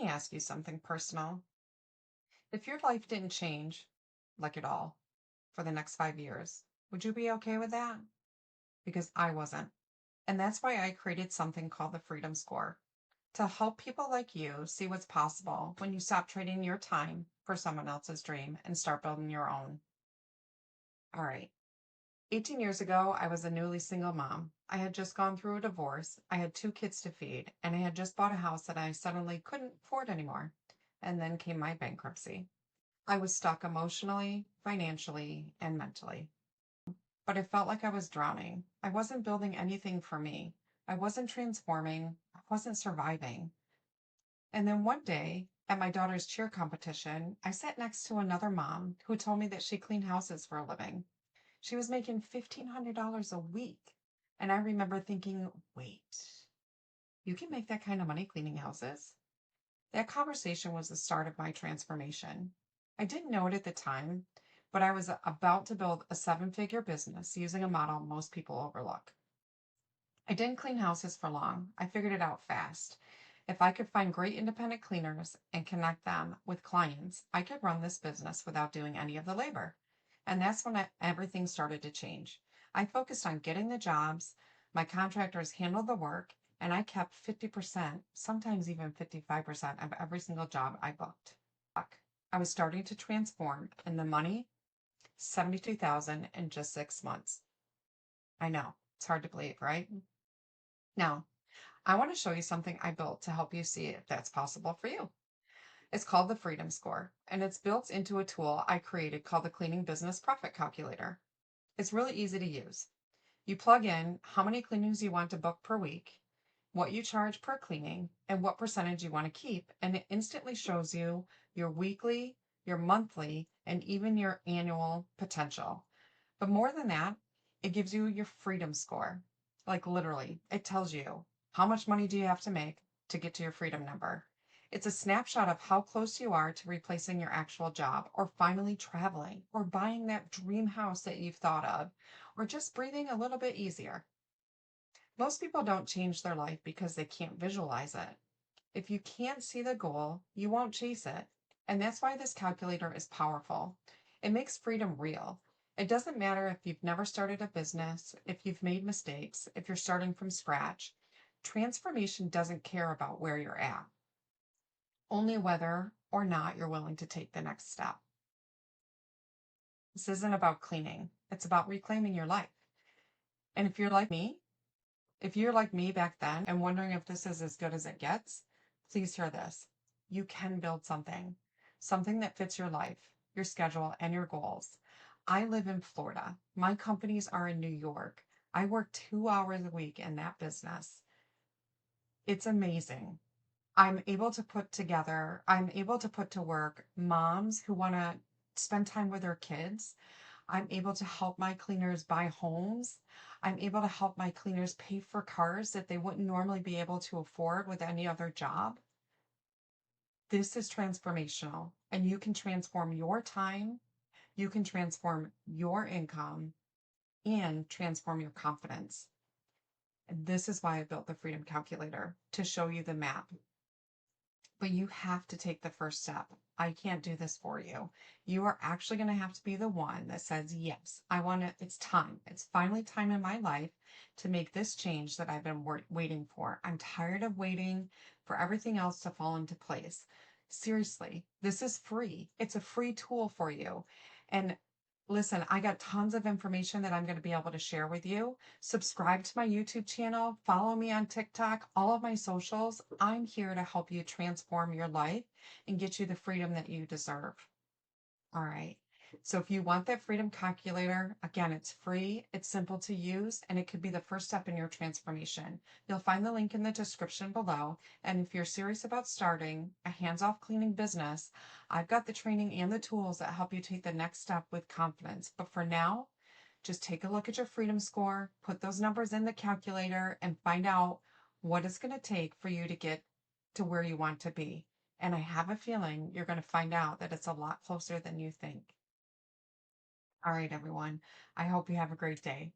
me ask you something personal. If your life didn't change, like at all, for the next 5 years, would you be okay with that? Because I wasn't. And that's why I created something called the Freedom Score to help people like you see what's possible when you stop trading your time for someone else's dream and start building your own. All right. 18 years ago, I was a newly single mom. I had just gone through a divorce. I had two kids to feed, and I had just bought a house that I suddenly couldn't afford anymore. And then came my bankruptcy. I was stuck emotionally, financially, and mentally. But I felt like I was drowning. I wasn't building anything for me. I wasn't transforming. I wasn't surviving. And then one day, at my daughter's cheer competition, I sat next to another mom who told me that she cleaned houses for a living. She was making $1,500 a week. And I remember thinking, wait, you can make that kind of money cleaning houses? That conversation was the start of my transformation. I didn't know it at the time, but I was about to build a 7-figure business using a model most people overlook. I didn't clean houses for long. I figured it out fast. If I could find great independent cleaners and connect them with clients, I could run this business without doing any of the labor. And that's when everything started to change. I focused on getting the jobs, my contractors handled the work, and I kept 50%, sometimes even 55% of every single job I booked. I was starting to transform, and the money, 72,000 in just 6 months. I know, it's hard to believe, right? Now, I want to show you something I built to help you see if that's possible for you. It's called the Freedom Score, and it's built into a tool I created called the Cleaning Business Profit Calculator. It's really easy to use. You plug in how many cleanings you want to book per week, what you charge per cleaning, and what percentage you want to keep, and it instantly shows you your weekly, your monthly, and even your annual potential. But more than that, it gives you your freedom score. Like literally, it tells you how much money do you have to make to get to your freedom number. It's a snapshot of how close you are to replacing your actual job, or finally traveling, or buying that dream house that you've thought of, or just breathing a little bit easier. Most people don't change their life because they can't visualize it. If you can't see the goal, you won't chase it. And that's why this calculator is powerful. It makes freedom real. It doesn't matter if you've never started a business, if you've made mistakes, if you're starting from scratch. Transformation doesn't care about where you're at, only whether or not you're willing to take the next step. This isn't about cleaning, it's about reclaiming your life. And if you're like me back then and wondering if this is as good as it gets, please hear this. You can build something that fits your life, your schedule, and your goals. I live in Florida. My companies are in New York. I work 2 hours a week in that business. It's amazing. I'm able to put to work moms who want to spend time with their kids. I'm able to help my cleaners buy homes. I'm able to help my cleaners pay for cars that they wouldn't normally be able to afford with any other job. This is transformational, and you can transform your time, you can transform your income, and transform your confidence. And this is why I built the Freedom Calculator to show you the map. But you have to take the first step. I can't do this for you. You are actually going to have to be the one that says, yes, I want to, it's time. It's finally time in my life to make this change that I've been waiting for. I'm tired of waiting for everything else to fall into place. Seriously, this is free. It's a free tool for you. And listen, I got tons of information that I'm going to be able to share with you. Subscribe to my YouTube channel, follow me on TikTok, all of my socials. I'm here to help you transform your life and get you the freedom that you deserve. All right. So if you want that freedom calculator, again, it's free, it's simple to use, and it could be the first step in your transformation. You'll find the link in the description below. And if you're serious about starting a hands-off cleaning business, I've got the training and the tools that help you take the next step with confidence. But for now, just take a look at your freedom score, put those numbers in the calculator, and find out what it's going to take for you to get to where you want to be. And I have a feeling you're going to find out that it's a lot closer than you think. All right, everyone. I hope you have a great day.